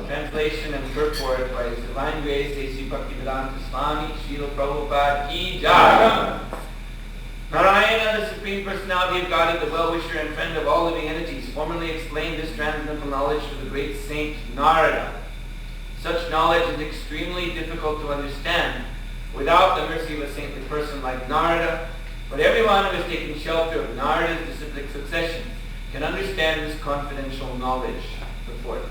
Translation and purport by His Divine Grace A.C. Bhaktivedanta Swami Srila Prabhupada Ki Jai. Narayana, the Supreme Personality of Godhead, the well-wisher and friend of all living entities, formerly explained this transcendental knowledge to the great saint Narada. Such knowledge is extremely difficult to understand without the mercy of a saintly person like Narada, but everyone who has taken shelter of Narada's disciplic succession can understand this confidential knowledge. Report.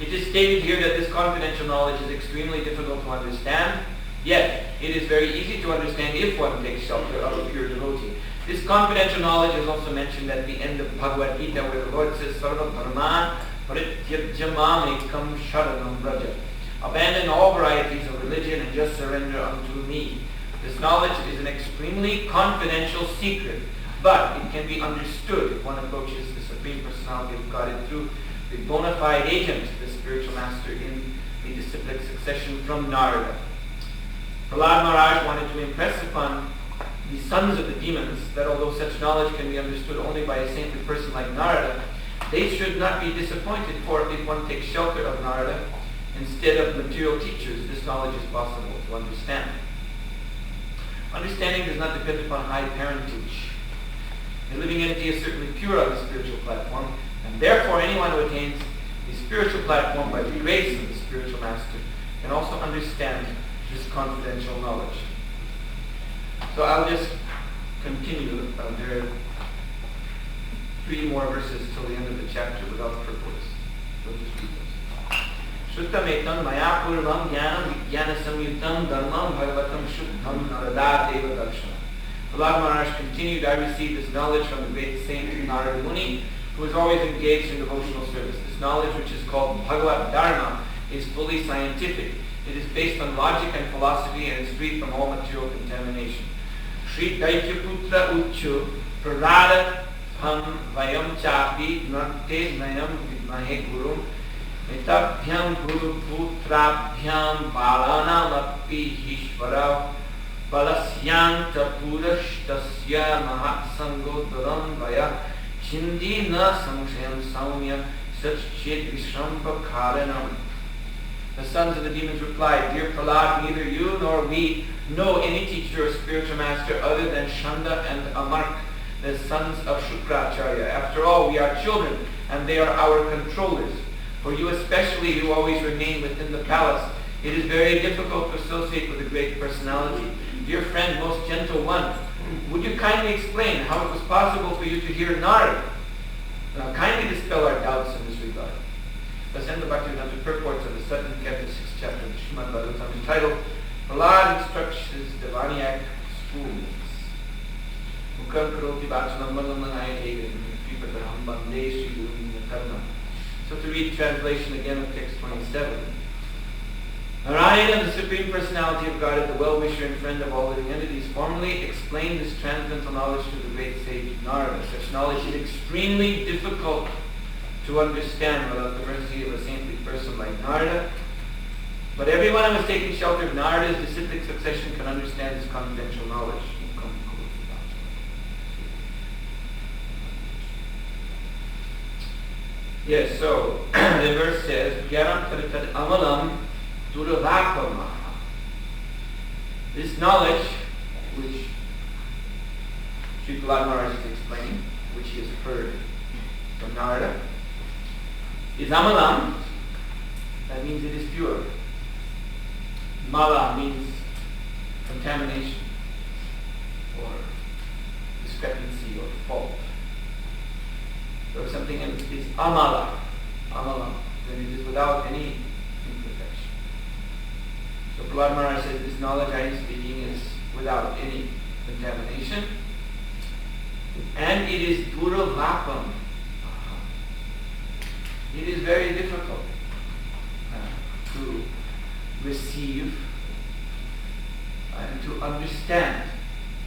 It is stated here that this confidential knowledge is extremely difficult to understand, yet it is very easy to understand if one takes shelter of a pure devotee. This confidential knowledge is also mentioned at the end of Bhagavad Gita, where the Lord says, Sarva Dharman Parityajya Mamekam Sharanam Vraja. Abandon all varieties of religion and just surrender unto me. This knowledge is an extremely confidential secret, but it can be understood if one approaches the Supreme Personality of Godhead through the bona fide agent, the spiritual master in the disciplic succession from Narada. Prahlad Maharaj wanted to impress upon the sons of the demons that although such knowledge can be understood only by a saintly person like Narada, they should not be disappointed, for if one takes shelter of Narada instead of material teachers, this knowledge is possible to understand. Understanding does not depend upon high parentage. The living entity is certainly pure on the spiritual platform, and therefore anyone who attains the spiritual platform by the grace of the spiritual master can also understand this confidential knowledge. So I'll just continue. There are 3 more verses till the end of the chapter without purpose. So just read this. Shrutam maya purvam jnanam vijnana samyutam dharmam bhagavatam shuddham narada deva darshana. Prahlad Maharaj continued, I received this knowledge from the great saint Narada Muni, who is always engaged in devotional service. This knowledge, which is called Bhagavad Dharma, is fully scientific. It is based on logic and philosophy and is free from all material contamination. Shri Daityaputra Uchu Prarada Ham Vayam Chapi Nante Nayam Vidmahe Gurum Metabhyam Guru Putrabhyam Balanam Api Hishvara Balasyanta Purashtasya Mahatsangodaram Vaya Chindi Na Samshayam Saumya Sachchit Vishramba Karanam. The sons of the demons replied, Dear Prahlad, neither you nor we know any teacher or spiritual master other than Shanda and Amark, the sons of Shukracharya. After all, we are children, and they are our controllers. For you especially, who always remain within the palace, it is very difficult to associate with a great personality. Dear friend, most gentle one, would you kindly explain how it was possible for you to hear Narada? Now, kindly dispel our doubts in this regard. Thus end the Bhaktivedanta purports of the 7th canto, 6th chapter of the Srimad Bhagavatam, entitled Prahlad Instructs His Demoniac Schools. Mukam karoti vachanam malamanaaya egam vipataraham bande sri guru karnam. So to read translation again of text 27. Narayana, the Supreme Personality of Godhead, the well-wisher and friend of all living entities, formally explained this transcendental knowledge to the great sage Narada. Such knowledge is extremely difficult to understand without the mercy of a saintly person like Narada. But everyone who has taken shelter of Narada's disciplic succession can understand this confidential knowledge. Yes, so the verse says, Gyaram Taritad Amalam Duravakama. This knowledge, which Sri Prahlad Maharaj is explaining, which he has heard from Narada, is Amalam. That means it is pure. Mala means contamination or discrepancy or fault. So if something is amala, then it is without any imperfection. So Prahlad Maharaj says this knowledge I am speaking is without any contamination, and it is duravapam. It is very difficult to receive and to understand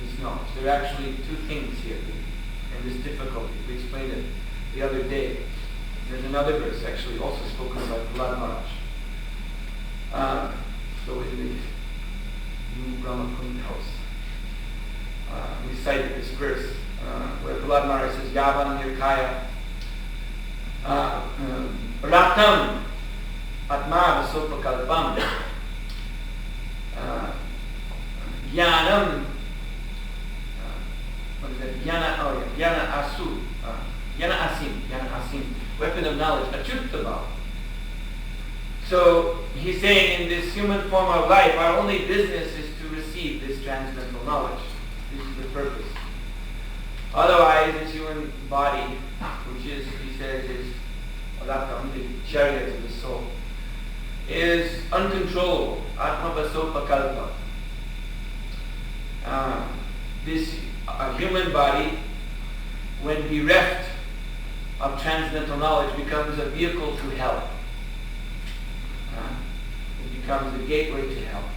this knowledge. There are actually 2 things here in this difficulty. We explained it the other day. There's another verse actually also spoken by Prahlad Maharaj. So in the New Brahmakund house, we cited this verse where Prahlad Maharaj says, Yavan Nirkaya Ratam Atma Vasopakalpam Jnanam what is that? Jnana Asim, weapon of knowledge, Achyutabha. So he's saying in this human form of life, our only business is to receive this transcendental knowledge. This is the purpose. Otherwise, this human body, which is, he says, is Ratam, the chariot of the soul, is uncontrollable. Atma Vasopakalpa. This human body, when bereft of transcendental knowledge, becomes a vehicle to hell. It becomes the gateway to hell.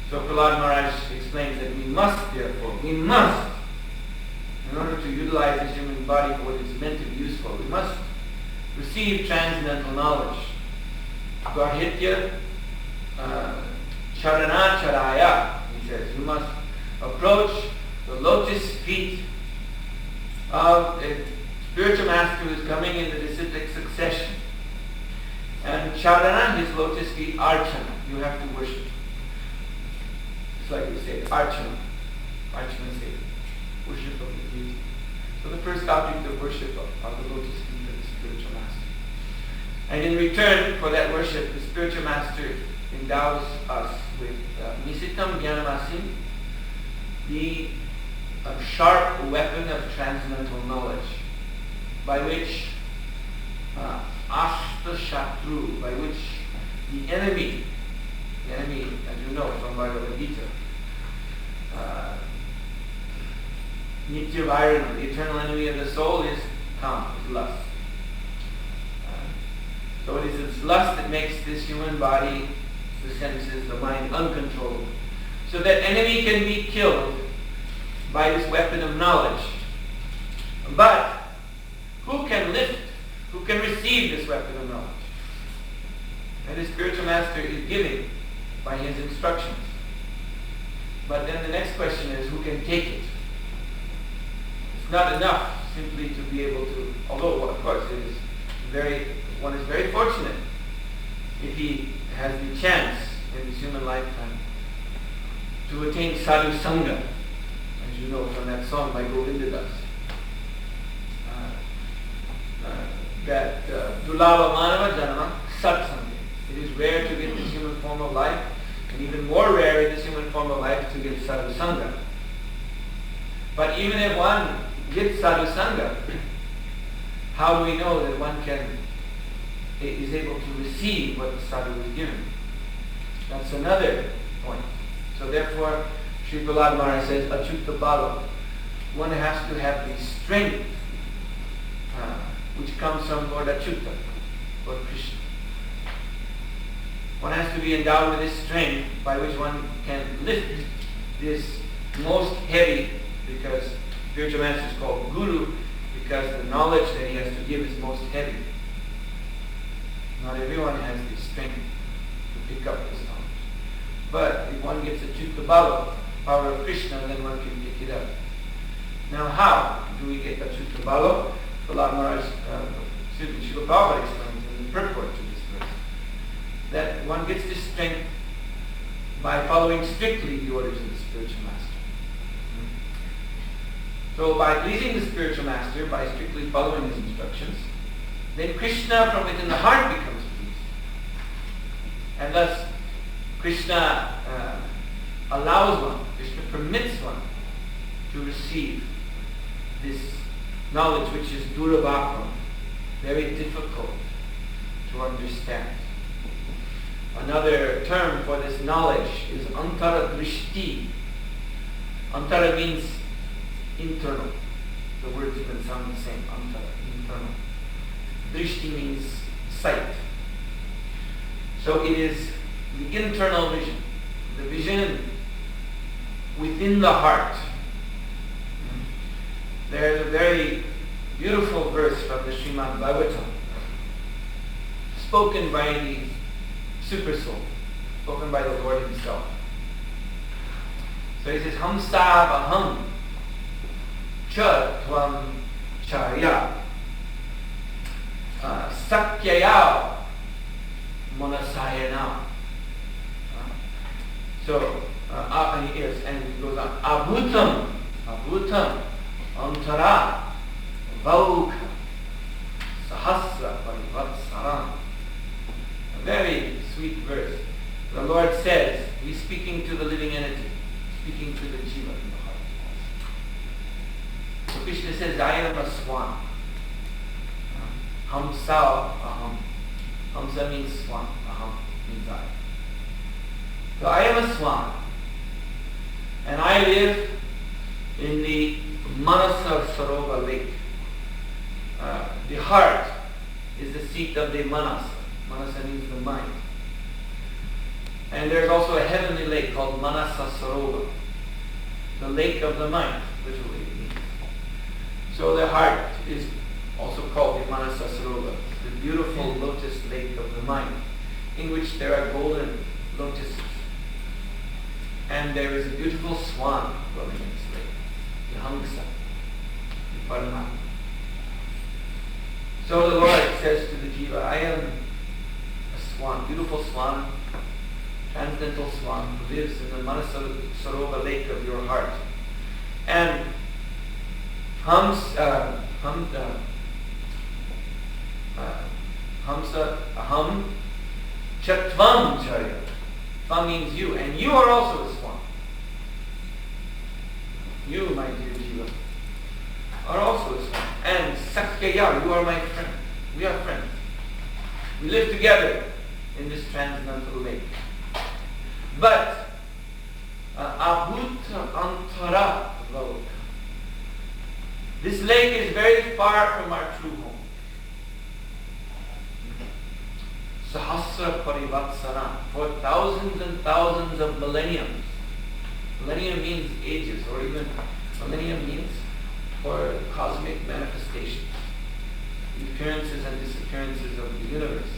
So Prahlad Maharaj explains that we must, in order to utilize this human body for what it's meant to be used for, we must receive transcendental knowledge. Garhitya Charana Charaya, he says, you must approach the lotus feet of a spiritual master who is coming in the disciplic succession. And Charana, his lotus feet, Archana. You have to worship. It's like we say, Archana. Archana say, worship of the deity. So the first object of worship are the lotus feet of the spiritual master. And in return for that worship, the spiritual master endows us with Nisitam Jnanamasim, the sharp weapon of transcendental knowledge, by which Ashta Shatru, by which the enemy, as you know from Bhagavad Gita, Nitya Vairana, the eternal enemy of the soul, is Kama, is lust. So it is its lust that makes this human body, the senses, the mind, uncontrollable. So that enemy can be killed by this weapon of knowledge. But who can receive this weapon of knowledge? And the spiritual master is giving by his instructions. But then the next question is, who can take it? It's not enough simply to be able to, although of course one is very fortunate if he has the chance in his human lifetime to attain sadhu sangha, as you know from that song by Govinda Das. That Dulava Manava Janama Satsanga. It is rare to get this human form of life, and even more rare in this human form of life to get sadhu sangha. But even if one gets sadhu sangha, how do we know that one is able to receive what the sadhu is given? That's another point. So therefore, Sri Prahlad Maharaj says, Achyuta Bala. One has to have the strength which comes from Lord Achyuta, Lord Krishna. One has to be endowed with this strength by which one can lift this most heavy, because spiritual master is called Guru, because the knowledge that he has to give is most heavy. Not everyone has the strength to pick up this knowledge. But if one gets a Achyuta Bala, power of Krishna, then one can pick it up. Now how do we get Achyuta Bala? Prahlad Maharaj, Srila Prabhupada explains in the purport to this verse, that one gets this strength by following strictly the orders of the spiritual master. So by pleasing the spiritual master, by strictly following his instructions, then Krishna from within the heart becomes pleased. And thus Krishna allows one, Krishna permits one to receive this knowledge which is durabhakam, very difficult to understand. Another term for this knowledge is antara drishti. Antara means internal. The words even sound the same. Antara, internal. Drishti means sight. So it is the internal vision, the vision within the heart. There is a very beautiful verse from the Srimad Bhagavatam, spoken by the Super Soul, spoken by the Lord Himself. So he says, Hamsavaham cha tvam chaya Sakyaya Manasayana. Yes, and it goes on. Abhutam Antara Vaukha Sahasra Parivatsaram. A very sweet verse. The Lord says, He's speaking to the living entity, speaking to the jiva in the heart. So Krishna says, I am a swan. Hamsa aham. Hamsa means swan. Aham means I. So I am a swan. And I live in the Manasa Sarova lake. The heart is the seat of the Manasa. Manasa means the mind. And there's also a heavenly lake called Manasa Sarova. The lake of the mind, literally it means. So the heart is also called the Manasa Sarova, the beautiful lotus lake of the mind, in which there are golden lotuses. And there is a beautiful swan dwelling in this lake, the Hangsa, the Paramatma. So the Lord says to the jiva, I am a swan, beautiful swan, transcendental swan, who lives in the Manasa Sarova lake of your heart. And Hamsa, aham, chatvam charya. Tvam means you, and you are also a swan. You, my dear jiva, are also a swan. And Sakyaya, you are my friend. We are friends. We live together in this transcendental lake. But Abhuta Antara Loka. This lake is very far from our true home. Sahasra Parivatsana, for thousands and thousands of millenniums. Millennium means ages, or even millennium means for cosmic manifestations, the appearances and disappearances of the universe.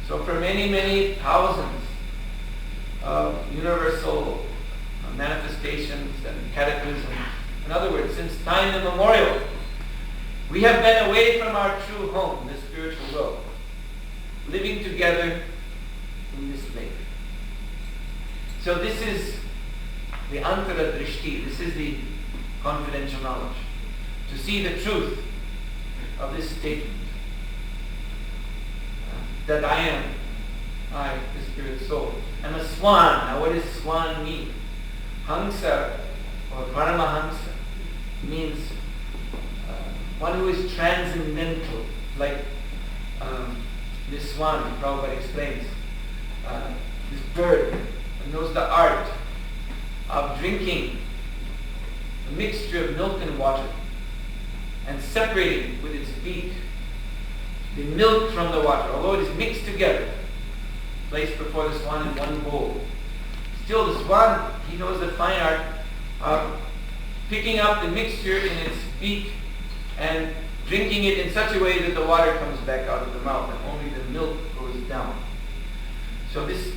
So for many, many thousands of universal manifestations and cataclysms, in other words, since time immemorial, we have been away from our true home, the spiritual world, living together in this lake. So this is the Antara Drishti, this is the confidential knowledge, to see the truth of this statement, that I, the spirit soul, am a swan. Now what does swan mean? Hangsa, or Paramahamsa, means one who is transcendental, like this swan, Prabhupada explains, this bird that knows the art of drinking a mixture of milk and water and separating with its beak the milk from the water. Although it is mixed together, placed before the swan in one bowl, still the swan, he knows the fine art of picking up the mixture in its beak and drinking it in such a way that the water comes back out of the mouth and only the milk goes down. So this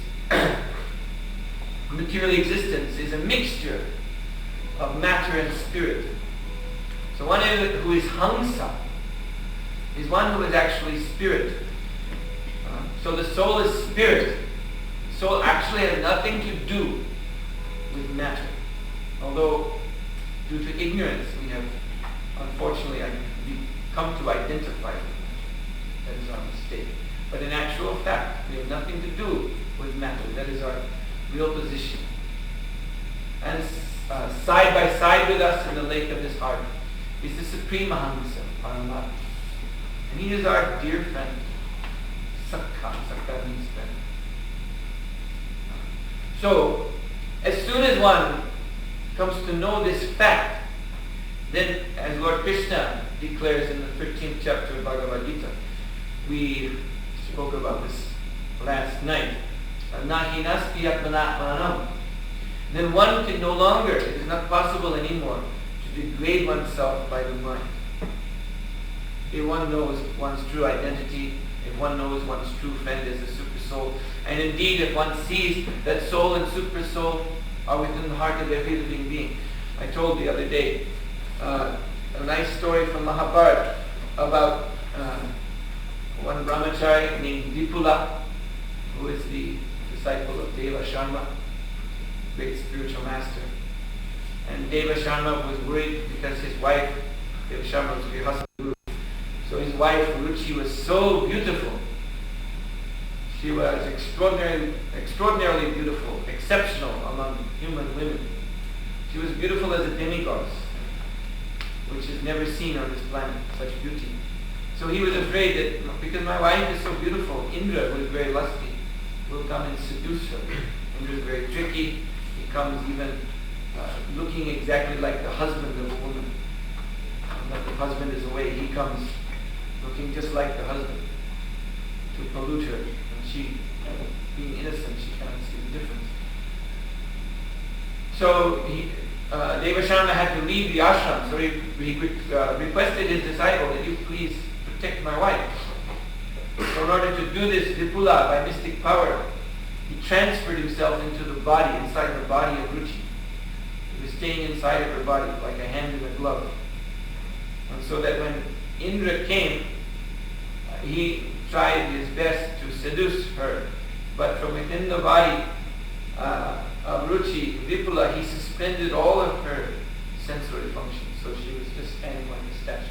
material existence is a mixture of matter and spirit. So one who is Hangsa is one who is actually spirit. So the soul is spirit. The soul actually has nothing to do with matter. Although due to ignorance we have unfortunately come to identify with matter. That is our mistake. But in actual fact, we have nothing to do with matter. That is our real position. And side by side with us in the lake of this heart is the Supreme Mahamsa, Paramatma. And he is our dear friend. Sakha. Sakha means friend. So, as soon as one comes to know this fact, then, as Lord Krishna declares in the 13th chapter of Bhagavad Gita, we spoke about this last night, Nahi nasti atmanatmanam. Then one can no longer, it is not possible anymore to degrade oneself by the mind. If one knows one's true identity, if one knows one's true friend is the super soul, and indeed if one sees that soul and super soul are within the heart of every living being. I told the other day a nice story from Mahabharata about one brahmachari named Vipula, who is the disciple of Deva Sharma, great spiritual master. And Deva Sharma was worried because his wife, Deva Sharma was Grihastha Guru. So his wife, Ruchi, was so beautiful. She was extraordinarily beautiful, exceptional among human women. She was beautiful as a demigod, which is never seen on this planet, such beauty. So he was afraid that because my wife is so beautiful, Indra, who is very lusty, will come and seduce her. Indra is very tricky. He comes even looking exactly like the husband of a woman. When the husband is away, he comes looking just like the husband to pollute her. And she, being innocent, she cannot see the difference. So Deva Sharma had to leave the ashram. So he requested his disciple that you please protect my wife. So in order to do this, Vipula, by mystic power, he transferred himself into the body, inside the body of Ruchi. He was staying inside of her body like a hand in a glove. And so that when Indra came, he tried his best to seduce her. But from within the body of Ruchi, Vipula, he suspended all of her sensory functions. So she was just standing like a statue.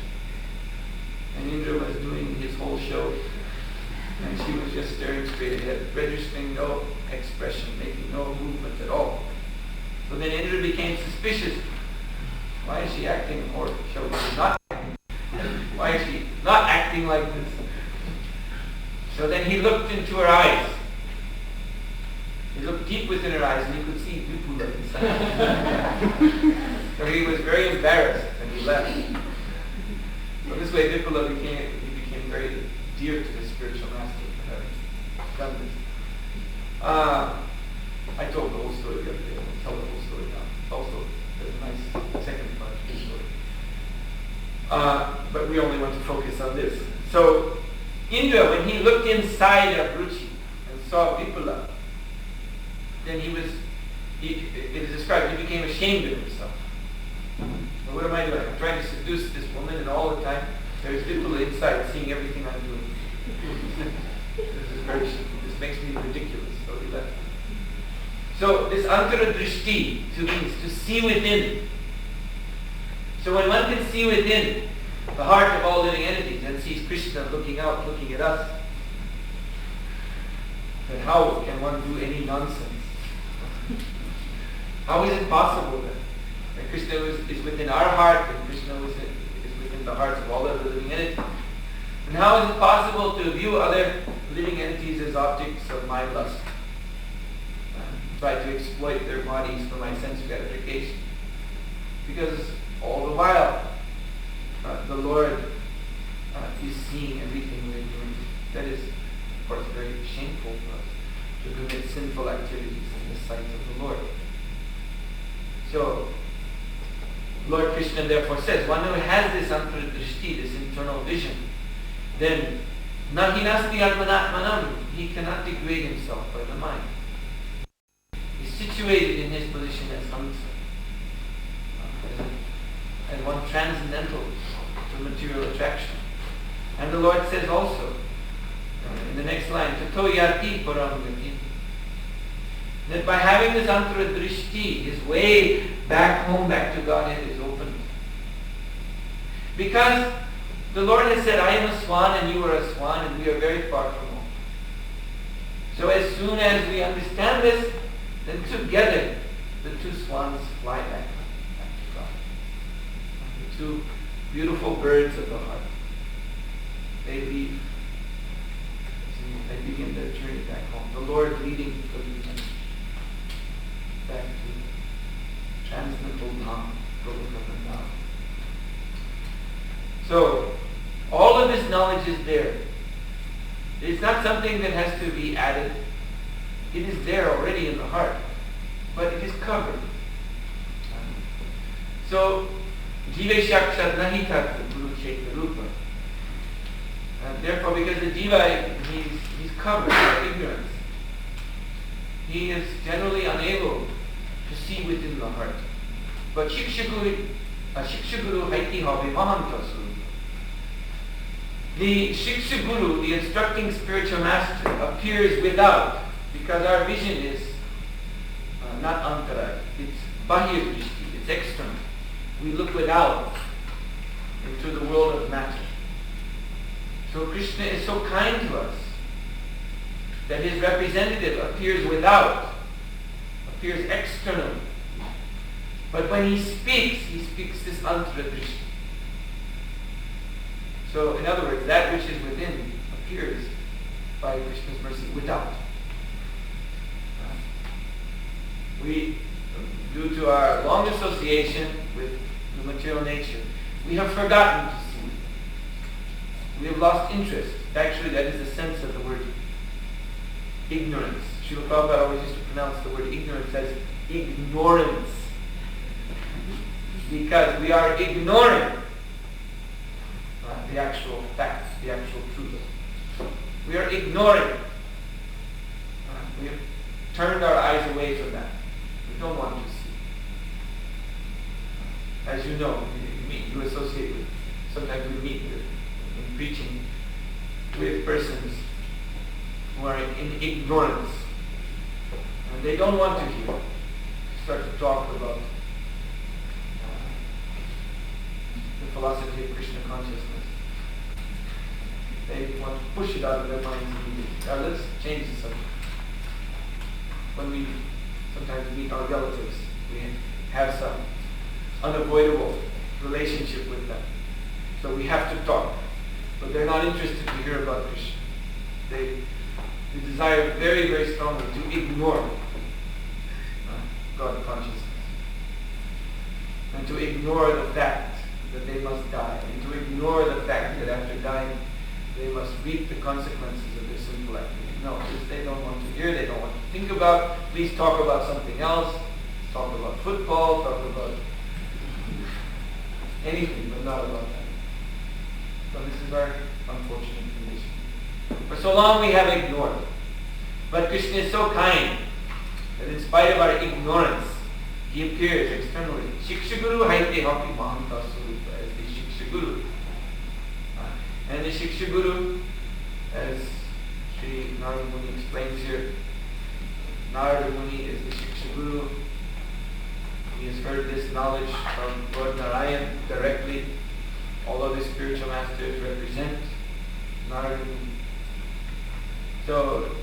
And Indra was doing his whole show. And she was just staring straight ahead, registering no expression, making no movement at all. So then Indra became suspicious. Why is she acting, or shall we say not acting? Why is she not acting like this? So then he looked into her eyes. He looked deep within her eyes and he could see Vipula inside. So he was very embarrassed and he left. So this way Vipula became very dear to his spiritual master for having done this. I told the whole story the other day. I'll tell the whole story now. Also, there's a nice second part to the story. But we only want to focus on this. So Indra, when he looked inside of Ruchi and saw Vipula, then it is described, he became ashamed of himself. Well, what am I doing? I'm trying to seduce this woman, and all the time there's Vipula inside seeing everything I'm doing. This makes me ridiculous. So he left. So this antara drishti means to see within. So when one can see within the heart of all living entities and sees Krishna looking out, looking at us, then how can one do any nonsense? How is it possible that Krishna is within our heart and Krishna is within the hearts of all other living entities? And how is it possible to view other living entities as objects of my lust? Try to exploit their bodies for my sense gratification. Because all the while, the Lord is seeing everything we're doing. That is, of course, very shameful for us to commit sinful activities in the sight of the Lord. So, Lord Krishna therefore says, one who has this antara drishti, this internal vision, then nahi nasti atmanatmanam, he cannot degrade himself by the mind. He's situated in his position as Hamsa, as one transcendental to material attraction. And the Lord says also, in the next line, tato yati param gati, that by having this antara drishti, his way back home, back to Godhead is opened. Because the Lord has said, I am a swan and you are a swan, and we are very far from home. So as soon as we understand this, then together the two swans fly back to God. The two beautiful birds of the heart. They leave. They begin their journey back home. The Lord leading the legion back to transcendental Dham, Govardhan. So, all of this knowledge is there. It's not something that has to be added. It is there already in the heart, but it is covered. So, Jiva Shakshat Nahi Tat Guru Chaitya Rupa. Therefore, because the Jiva, he's covered by ignorance. He is generally unable to see within the heart. But Shikshaguru Haiti Havi Mahamtasu. The Shiksha Guru, the instructing spiritual master, appears without, because our vision is not antara, it's bahir drishti, it's external. We look without into the world of matter. So Krishna is so kind to us that his representative appears without, appears externally. But when he speaks this antara drishti. So in other words, that which is within appears by Krishna's mercy without. We, due to our long association with the material nature, we have forgotten to see. We have lost interest. Actually, that is the sense of the word ignorance. Srila Prabhupada always used to pronounce the word ignorance as ignorance. Because we are ignoring the actual facts, the actual truth. We are ignoring. We have turned our eyes away from that. We don't want to see. As you know, you associate with, sometimes we meet with, in preaching with persons who are in ignorance. And they don't want to hear. Start to talk about the philosophy of Krishna consciousness. They want to push it out of their minds immediately. Now let's change the subject. When we sometimes meet our relatives, we have some unavoidable relationship with them. So we have to talk. But they're not interested to hear about Krishna. They desire very, very strongly to ignore God consciousness. And to ignore the fact that they must die. And to ignore the fact that after dying, they must reap the consequences of their sinful activity. No, this they don't want to hear, they don't want to think about. Please talk about something else. Talk about football, talk about anything, but not about that. So this is our unfortunate condition. For so long we have ignored. But Krishna is so kind that in spite of our ignorance, he appears externally. Shiksha Guru haite hapi mahanta surupa, as the Shiksha Guru. And the Shiksha Guru, as Sri Narada Muni explains here, Narada Muni is the Shiksha Guru. He has heard this knowledge from Lord Narayan directly. All of the spiritual masters represent Narada Muni. So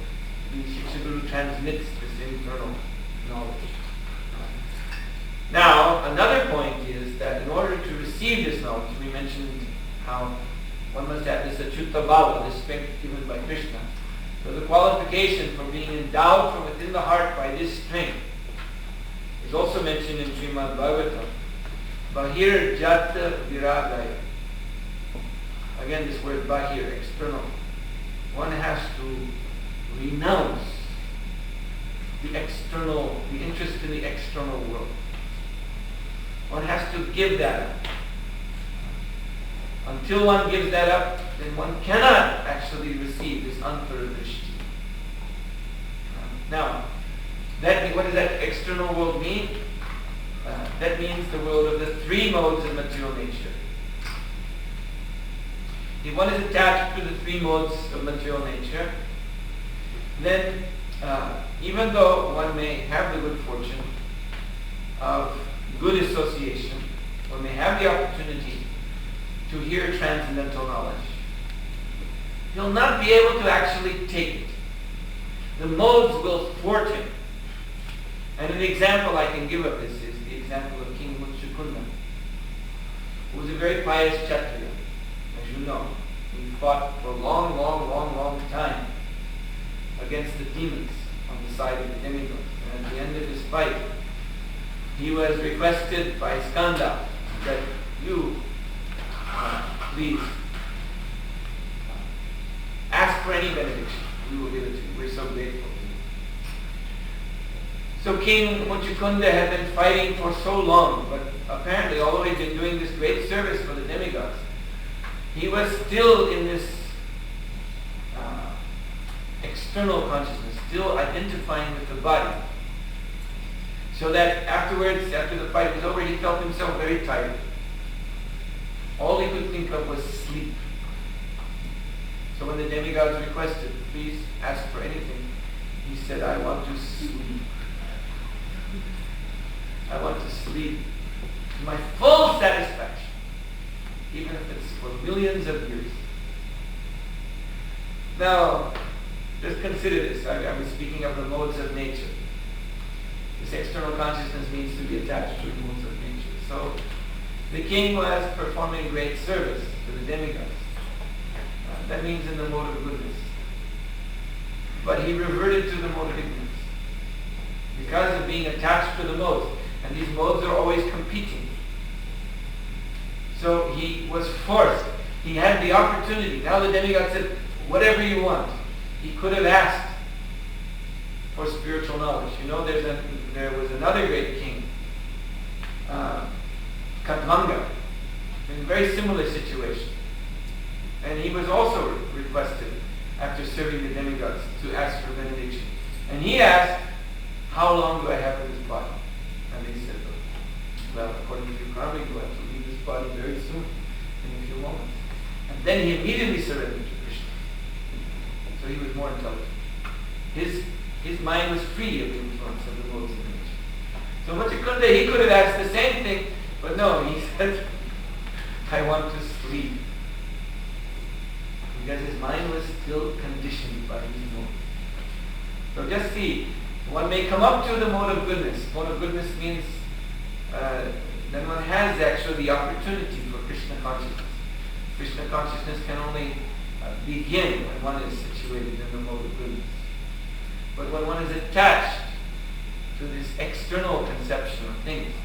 the Shiksha Guru transmits this internal knowledge. Now, another point is that in order to receive this knowledge, we mentioned how one must have this Achyuta Bhava, this strength given by Krishna. So the qualification for being endowed from within the heart by this strength is also mentioned in Srimad Bhagavatam. Bahir Jata Viragaya. Again, this word Bahir, external. One has to renounce the external, the interest in the external world. One has to give that up. Until one gives that up, then one cannot actually receive this antara drishti. Now, what does that external world mean? That means the world of the three modes of material nature. If one is attached to the three modes of material nature, then even though one may have the good fortune of good association, one may have the opportunity to hear transcendental knowledge, he'll not be able to actually take it. The modes will thwart him. And an example I can give of this is the example of King Muchukunda, who was a very pious Kshatriya, as you know. He fought for a long time against the demons on the side of the demigods. And at the end of his fight, he was requested by Skanda that you, please, ask for any benediction. We will give it to you. We're so grateful to you. So King Muchukunda had been fighting for so long, but apparently, although he'd been doing this great service for the demigods, he was still in this external consciousness, still identifying with the body. So that afterwards, after the fight was over, he felt himself very tired. All he could think of was sleep. So when the demigods requested, please ask for anything, he said, I want to sleep. I want to sleep to my full satisfaction, even if it's for millions of years. Now, just consider this. I was speaking of the modes of nature. This external consciousness means to be attached to the modes of nature. So, the king was performing great service to the demigods. That means in the mode of goodness. But he reverted to the mode of ignorance because of being attached to the modes. And these modes are always competing. So he was forced. He had the opportunity. Now the demigod said, whatever you want. He could have asked for spiritual knowledge. You know, there was another great king, Katmanga, in a very similar situation. And he was also requested, after serving the demigods, to ask for benediction. And he asked, how long do I have in this body? And they said, well, according to your karma, you have to leave this body very soon, in a few moments. And then he immediately surrendered to Krishna. So he was more intelligent. His mind was free of the influence of the modes of nature. So Muchakunda, he could have asked the same thing, but no, he said, I want to sleep. Because his mind was still conditioned by these modes. So just see, one may come up to the mode of goodness. Mode of goodness means then one has actually the opportunity for Krishna consciousness. Krishna consciousness can only begin when one is situated in the mode of goodness. But when one is attached to this external conception of things,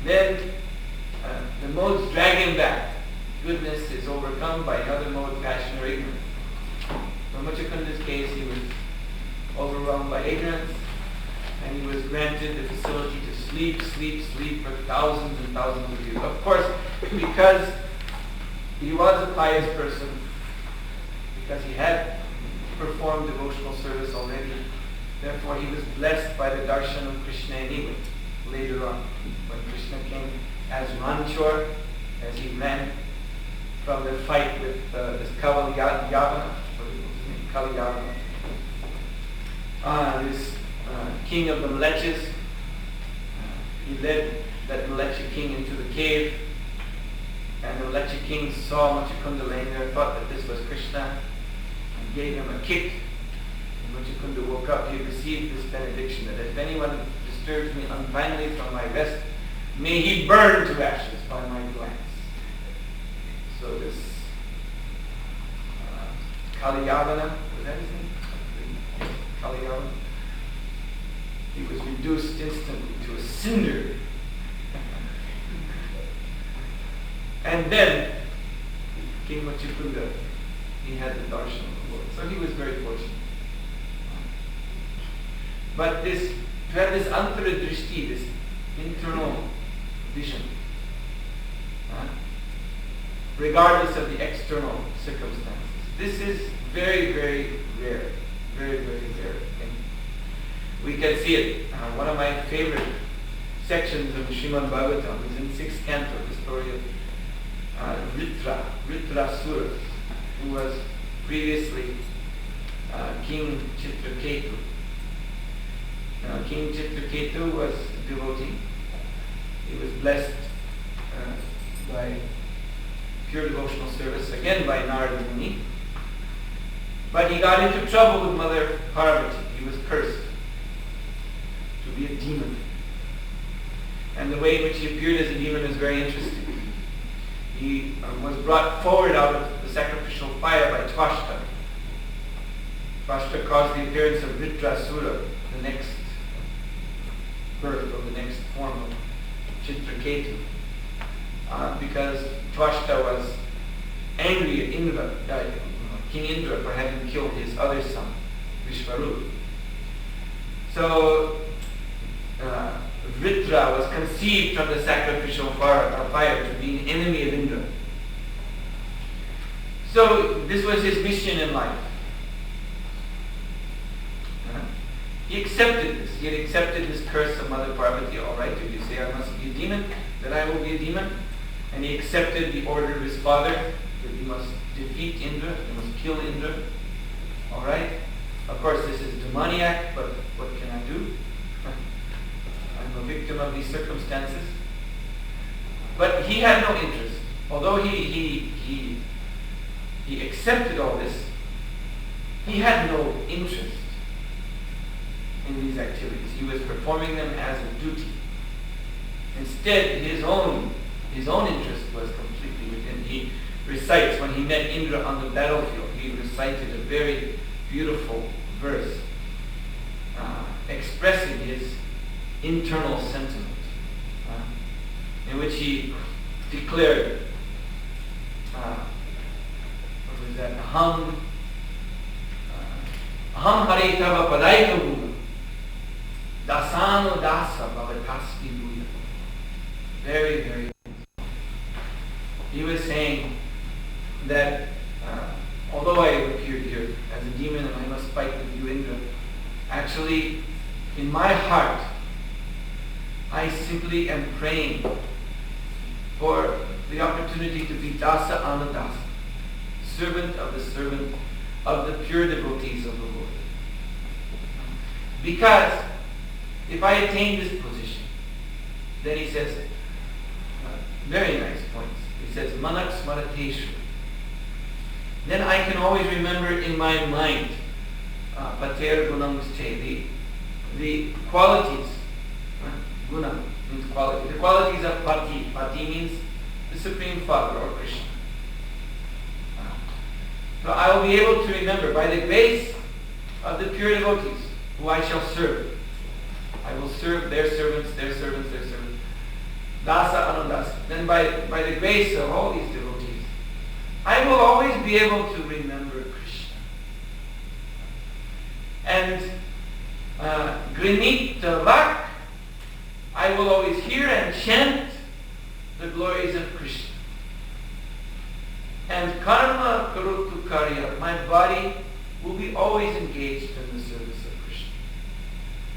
then the modes drag him back. Goodness is overcome by another mode, passion or ignorance. In Muchakunda's case, he was overwhelmed by ignorance, and he was granted the facility to sleep for thousands and thousands of years. Of course, because he was a pious person, because he had performed devotional service already, therefore he was blessed by the darshan of Krishna anyway, later on. When Krishna came as Ranchor, as he ran from the fight with this Kaliyavana, this king of the Mlechas. He led that Mlecha king into the cave, and the Mlecha king saw Muchakunda laying there, thought that this was Krishna, and gave him a kick. And Muchakunda woke up. He received this benediction that if anyone disturbs me untimely from my rest, may he burn to ashes by my glance. So this Kaliyavana, was that his name? Kaliyavana? He was reduced instantly to a cinder. And then King Muchakunda, he had the darshan of the Lord. So he was very fortunate. But to have this antara drishti, this internal vision, regardless of the external circumstances, this is very, very rare. Very, very rare thing. We can see it. One of my favorite sections of the Srimad Bhagavatam is in 6th canto, the story of Vritrasura, who was previously King Chitraketu. King Chitraketu was a devotee. He was blessed by pure devotional service, again by Narada Muni. But he got into trouble with Mother Parvati. He was cursed to be a demon. And the way in which he appeared as a demon is very interesting. He was brought forward out of the sacrificial fire by Tvashta. Tvashta caused the appearance of Vritrasura, the next birth or the next form of Chitraketu. Because Tvashta was angry at Indra, King Indra, for having killed his other son, Vishvarupa. So Vritra was conceived from the sacrificial fire to be an enemy of Indra. So this was his mission in life. He accepted this. He had accepted this curse of Mother Parvati. All right, if you say I must be a demon, then I will be a demon. And he accepted the order of his father that he must defeat Indra, he must kill Indra. All right? Of course, this is demoniac, but what can I do? I'm a victim of these circumstances. But he had no interest. Although he accepted all this, he had no interest in these activities. He was performing them as a duty. Instead, his own interest was completely within. He recites, when he met Indra on the battlefield, he recited a very beautiful verse expressing his internal sentiment, in which he declared, what was that? Aham hare tava padaika guna, dasano dasa bhavatasmi buya. Very, very. He was saying that although I appeared here as a demon and I must fight with you, Indra, actually, in my heart, I simply am praying for the opportunity to be Dasa Anandasa, servant of the pure devotees of the Lord. Because if I attain this position, then he says, very nice points. He says, Manak Smarateshu. Then I can always remember in my mind, Pater Gunamste, the qualities. Guna means quality. The qualities of Pati. Pati means the Supreme Father or Krishna. So I will be able to remember by the grace of the pure devotees who I shall serve. I will serve their servants, their servants, their servants. Dasa Anandasa. Then by the grace of all these devotees, I will always be able to remember Krishna. And Grinita Vak, I will always hear and chant the glories of Krishna. And Karma Karutu Karya, my body will be always engaged in the service of Krishna.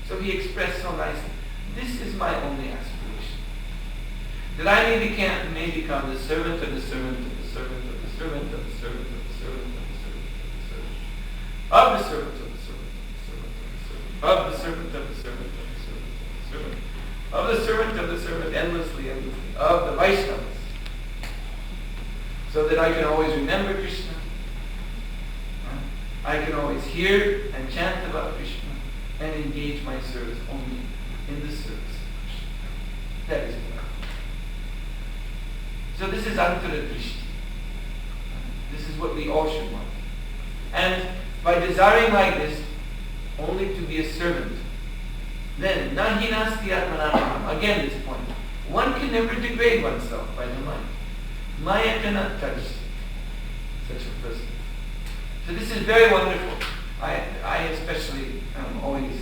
So he expressed so nicely, this is my only aspiration. That I may become the servant of the servant of the servant of the servant of the servant of the servant of the servant of the servant of the servant of the servant of the servant of the servant of the servant of the servant of the servant of the servant, endlessly, of the Vaishnavas. So that I can always remember Krishna. I can always hear and chant about Krishna and engage my service only in the service of Krishna. That is what I want. So this is Antara Drishti. This is what we all should want. And by desiring like this, only to be a servant, then nahi nasti atmanatmam. Again this point. One can never degrade oneself by the mind. Maya cannot touch such a person. So this is very wonderful. I especially am always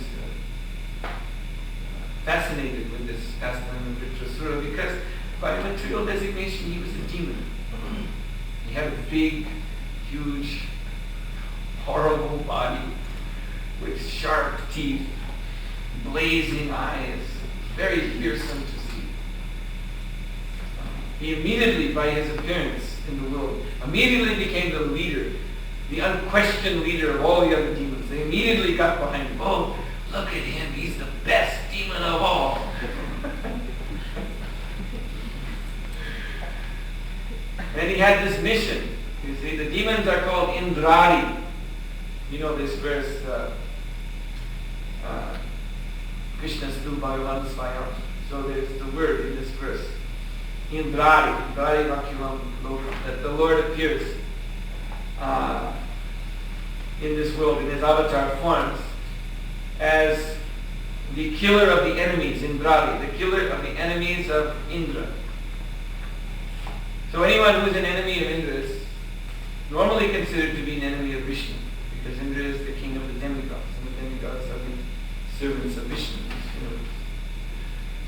fascinated with this pastime of Vritrasura because by material designation he was a demon. He had a big, huge, horrible body with sharp teeth, blazing eyes, very fearsome to see. He immediately, by his appearance in the world, immediately became the leader, the unquestioned leader of all the other demons. They immediately got behind him. Oh, look at him, he's the best demon of all. And he had this mission. You see, the demons are called Indradi. You know this verse, Krishna Stu Bhagavan Svayam. So there's the word in this verse. Indradi Vakyulam Lokam, that the Lord appears in this world in his avatar forms as the killer of the enemies, Indradi, the killer of the enemies of Indra. So anyone who is an enemy of Indra is normally considered to be an enemy of Vishnu, because Indra is the king of the demigods, and the demigods are the servants of Vishnu.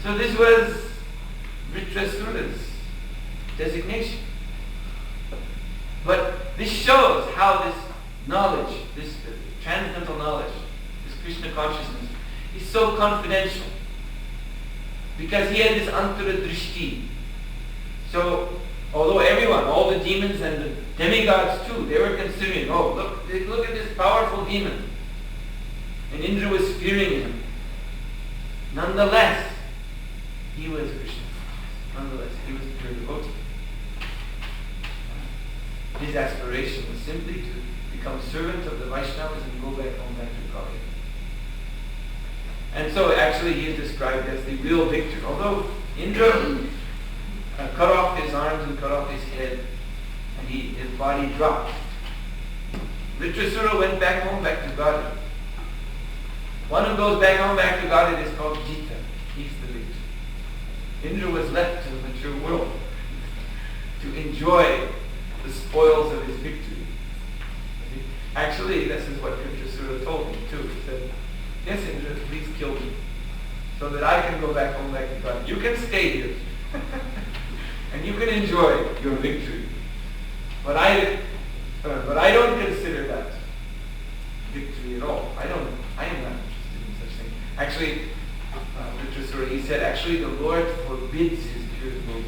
So this was Vritrasura's designation. But this shows how this knowledge, this transcendental knowledge, this Krishna consciousness, is so confidential. Because he had this antara drishti. So Although everyone, all the demons and the demigods too, they were considering, oh, look at this powerful demon. And Indra was fearing him. Nonetheless, he was Krishna. Nonetheless, he was a pure devotee. His aspiration was simply to become servant of the Vaishnavas and go back home back to Kali. And so actually he is described as the real victor. Although Indra cut off his arms and cut off his head, and his body dropped. Vritrasura went back home back to Godhead. One who goes back home back to Godhead is called Jita. He's the victor. Indra was left to the mature world to enjoy the spoils of his victory. Actually, this is what Vritrasura told him too. He said, yes, Indra, please kill me, so that I can go back home back to God. You can stay here, and you can enjoy your victory. But I don't consider that victory at all. I am not interested in such things. Actually, Vritrasura, he said, actually the Lord forbids his pure devotees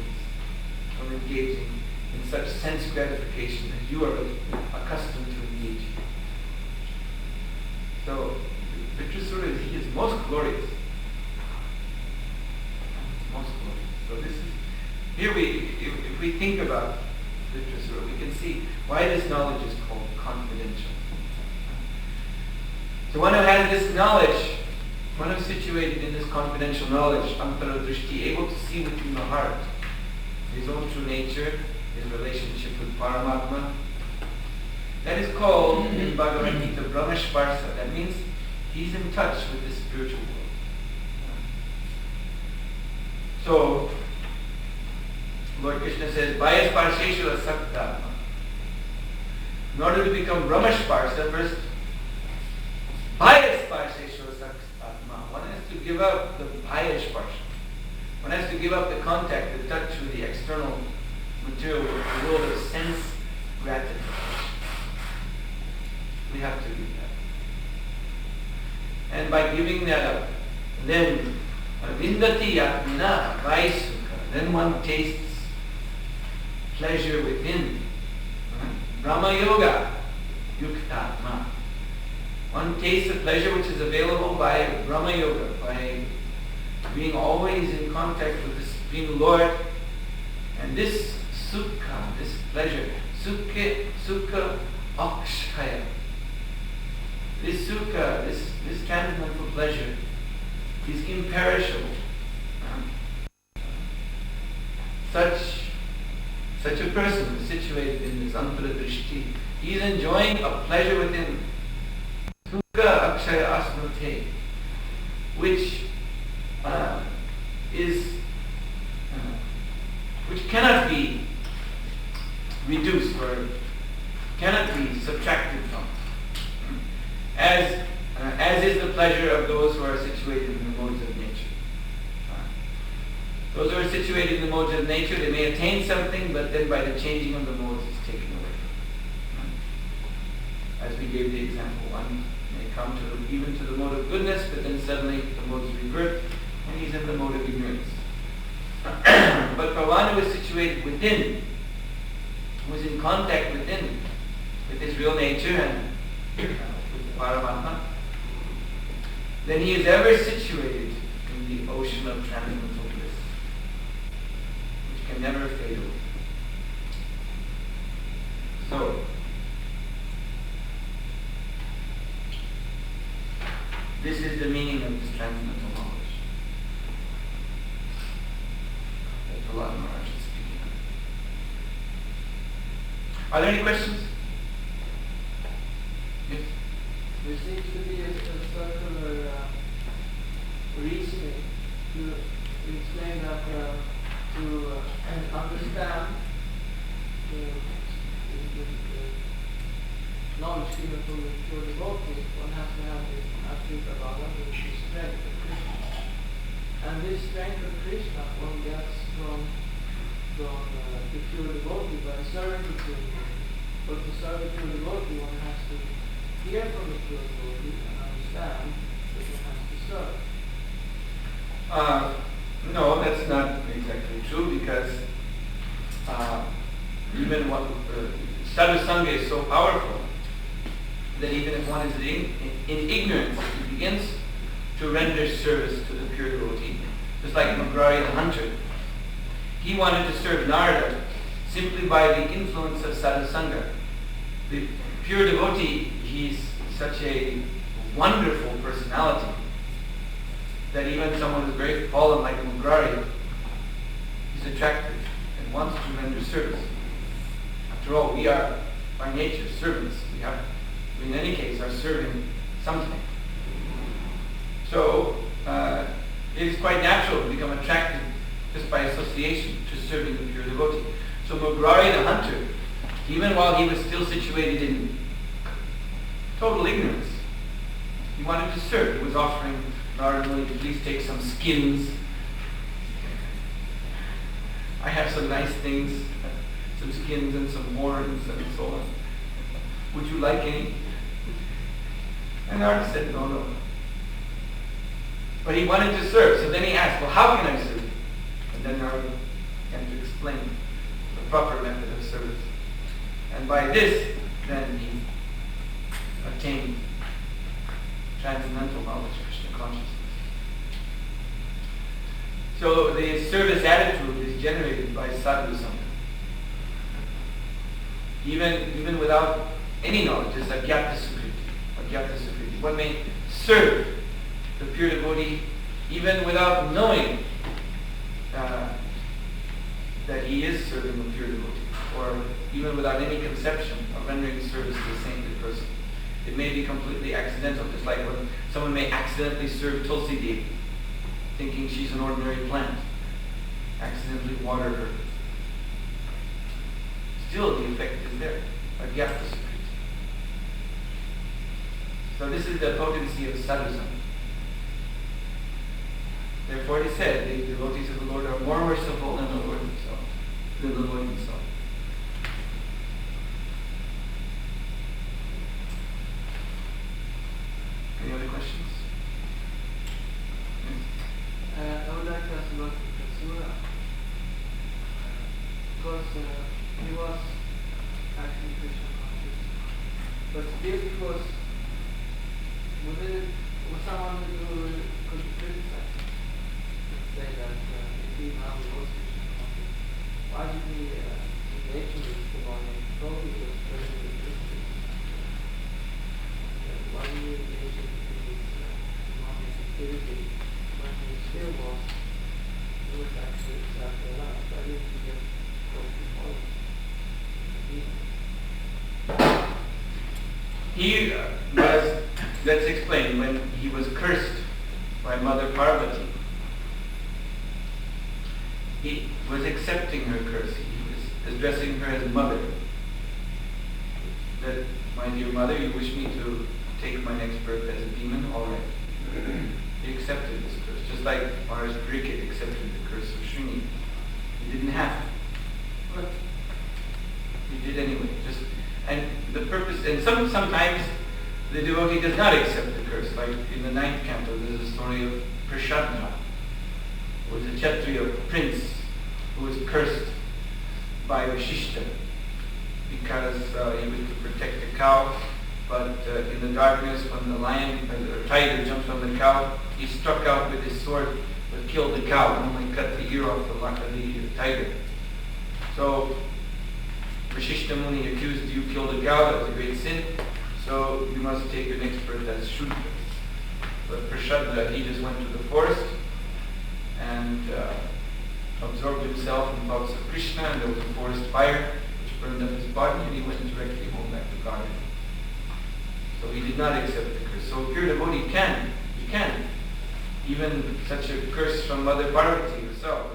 from engaging in such sense gratification as you are accustomed to engage. So, Vritrasura, he is most glorious. Most glorious. So this is, here if we think about Vritrasura, we can see why this knowledge is called confidential. So one who has this knowledge, one who is situated in this confidential knowledge, Antara Drishti, able to see within the heart his own true nature, his relationship with Paramatma, that is called in Bhagavad Gita Brahmasparsa. That means he's in touch with the spiritual world. So, Lord Krishna says, Vayasparsheshu asakta. In order to become Brahmasparsa, first, Vayasparsheshu asakta. One has to give up the Vayasparsha. One has to give up the contact, the touch with the external material, with the world of sense gratification. We have to do that. And by giving that up, then Vindati Atmina Vaisukha, then one tastes pleasure within. Brahma Yoga Yuktatma. One tastes the pleasure which is available by Brahma Yoga, by being always in contact with the Supreme Lord. And this sukha, this pleasure, sukha akshaya. This sukha, this transcendental pleasure is imperishable. Such a person who is situated in this antara drishti, he is enjoying a pleasure within. Sukha akshaya asmate, which which cannot be reduced or cannot be subtracted from, as is the pleasure of those who are situated in the modes of nature. Those who are situated in the modes of nature, they may attain something, but then by the changing of the modes, it's taken away. As we gave the example, one may come to even to the mode of goodness, but then suddenly the modes revert, and he's in the mode of ignorance. But for one who is situated within, who is in contact within, with his real nature and with Paramatma, then he is ever situated in the ocean of transcendental bliss, which can never fade away. So, this is the meaning of this transcendental knowledge that Prahlad Maharaj is speaking of. Are there any questions? Yes? There seems to be a circular reasoning to explain that to understand the knowledge given from the pure devotee, one has to have the absolute abhava, which is strength of Krishna. And this strength of Krishna one gets from the pure devotee by serving the pure devotee. But to serve the pure devotee, one has to hear from the pure devotee and understand that one has to serve. No, that's not exactly true, because even what sadhu sangha is so powerful that even if one is in ignorance, he begins to render service to the pure devotee. Just like Mugrari the hunter. He wanted to serve Narada simply by the influence of sadhu sangha. The pure devotee, he's such a wonderful personality that even someone who's very fallen like Mugrari, he's attractive and wants to render service. After all, we are by nature servants. We in any case are serving something. So it is quite natural to become attracted just by association to serving the pure devotee. So Mugrari the hunter, even while he was still situated in total ignorance, he wanted to serve. He was offering Narada Muni to please take some skins. I have some nice things, some skins and some horns and so on. Would you like any? And Narada said, no. But he wanted to serve, so then he asked, well, how can I serve you? And then Narada began to explain the proper method of service. And by this, then he attained transcendental knowledge of Krishna consciousness. So the service attitude is generated by sadhu sangha. Even without any knowledge, it's agyata sukriti. One may serve the pure devotee even without knowing that he is serving the pure devotee, or even without any conception of rendering service to a saintly person. It may be completely accidental, just like when someone may accidentally serve Tulsi Devi, thinking she's an ordinary plant, accidentally water her. Still the effect is there, agyata sukriti. So this is the potency of sadhu sangha. Therefore it is said, the devotees of the Lord are more merciful than the Lord himself, than the Lord himself. Any other questions? Yes. I would like to ask about Kasura. Because he was actually Krishna conscious. But still he was someone who could be criticized. Say that if he now was Krishna conscious, why did he engage in this demonic? Probably he was very Krishna. Why did he engage in this demonic activity when he still was actually exactly alive? Why didn't he just go before He was, let's explain, when he was cursed by Mother Parvati, he was accepting her curse. He was addressing her as mother. That, my dear mother, you wish me to take my next birth as a demon? All right. He accepted this curse, just like Maharaj Pariksit accepted the curse of Srini. He didn't have to, but he did anyway. And the purpose, and sometimes the devotee does not accept the curse. Like in the 9th canto, there's a story of Prashadna, who was a Kshatriya prince who was cursed by Vashishta because he was to protect a cow, but in the darkness, when the lion or the tiger jumps on the cow, he struck out with his sword, but killed the cow, and only cut the ear off the tiger. So Vashishta Muni accused, you killed a cow, that was a great sin, so you must take your next birth as Shudra. But Prashadna, he just went to the forest and absorbed himself in thoughts of Krishna, and there was a forest fire which burned up his body, and he went directly home back to Godhead. So he did not accept the curse. So a pure devotee can, even such a curse from Mother Parvati herself,